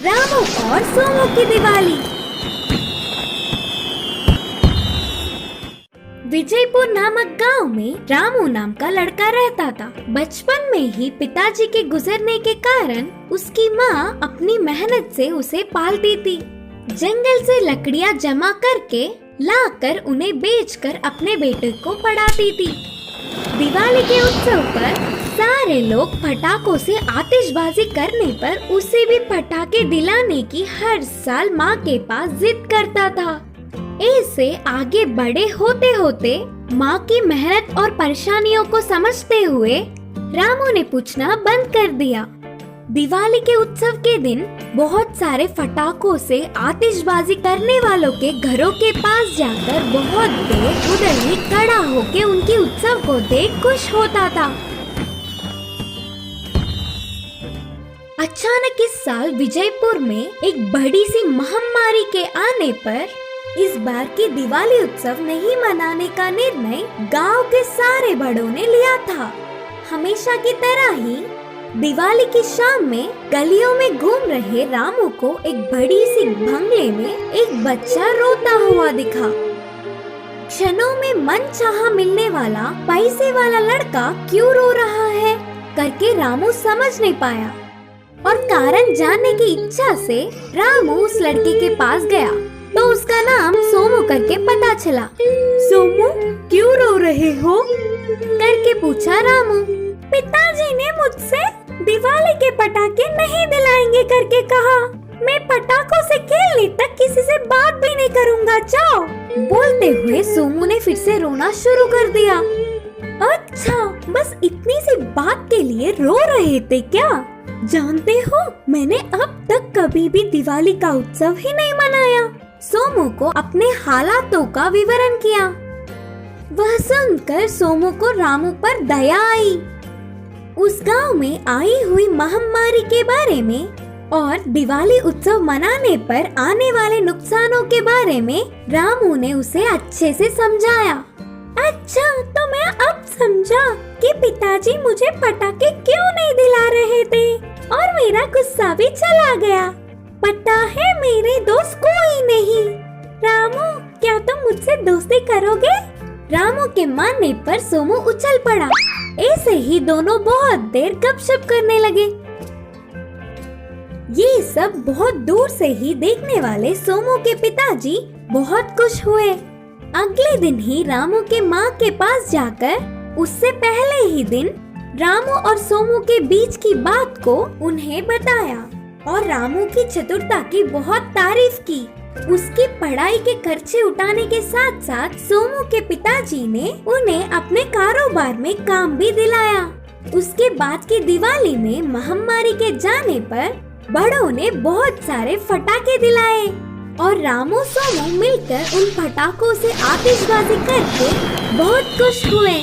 रामू और सोमू की दिवाली। विजयपुर नामक गांव में रामू नाम का लड़का रहता था। बचपन में ही पिताजी के गुजरने के कारण उसकी माँ अपनी मेहनत से उसे पालती थी। जंगल से लकड़ियाँ जमा करके लाकर उन्हें बेचकर अपने बेटे को पढ़ाती थी। दिवाली के उत्सव पर सारे लोग पटाखों से आतिशबाजी करने पर उसे भी पटाखे दिलाने की हर साल माँ के पास जिद करता था। ऐसे आगे बड़े होते होते माँ की मेहनत और परेशानियों को समझते हुए रामू ने पूछना बंद कर दिया। दिवाली के उत्सव के दिन बहुत सारे पटाखों से आतिशबाजी करने वालों के घरों के पास जाकर बहुत देर उधर ही खड़ा होकर उनके उत्सव को देख खुश होता था। अचानक इस साल विजयपुर में एक बड़ी सी महामारी के आने पर इस बार की दिवाली उत्सव नहीं मनाने का निर्णय गांव के सारे बड़ों ने लिया था। हमेशा की तरह ही दिवाली की शाम में गलियों में घूम रहे रामू को एक बड़ी सी बंगले में एक बच्चा रोता हुआ दिखा। क्षणों में मनचाहा मिलने वाला पैसे वाला लड़का क्यों रो रहा है करके रामू समझ नहीं पाया और कारण जानने की इच्छा से रामू उस लड़के के पास गया तो उसका नाम सोमू करके पता चला। सोमू, क्यों रो रहे हो करके पूछा रामू। पिताजी ने मुझसे दिवाली के पटाखे नहीं दिलाएंगे करके कहा। मैं पटाखों से खेलने तक किसी से बात भी नहीं करूँगा, जाओ। बोलते हुए सोमू ने फिर से रोना शुरू कर दिया। अच्छा, बस इतनी सी बात के लिए रो रहे थे क्या? जानते हो, मैंने अब तक कभी भी दिवाली का उत्सव ही नहीं मनाया। सोमू को अपने हालातों का विवरण किया। वह सुनकर सोमू को रामू पर दया आई। उस गांव में आई हुई महामारी के बारे में और दिवाली उत्सव मनाने पर आने वाले नुकसानों के बारे में रामू ने उसे अच्छे से समझाया। अच्छा, तो मैं अब समझा कि पिताजी मुझे पटाखे क्यों नहीं दिला रहे थे और मेरा गुस्सा भी चला गया। पता है, मेरे दोस्त कोई नहीं। रामू, क्या तुम मुझसे दोस्ती करोगे? रामू के मानने पर सोमू उछल पड़ा। ऐसे ही दोनों बहुत देर गपशप करने लगे। ये सब बहुत दूर से ही देखने वाले सोमू के पिताजी बहुत खुश हुए। अगले दिन ही रामू के माँ के पास जाकर उससे पहले ही दिन रामू और सोमू के बीच की बात को उन्हें बताया और रामू की चतुरता की बहुत तारीफ की। उसकी पढ़ाई के खर्चे उठाने के साथ साथ सोमू के पिताजी ने उन्हें अपने कारोबार में काम भी दिलाया। उसके बाद की दिवाली में महामारी के जाने पर बड़ों ने बहुत सारे पटाखे दिलाए और रामू सोमू मिलकर उन पटाखों से आतिशबाजी करके बहुत खुश हुए।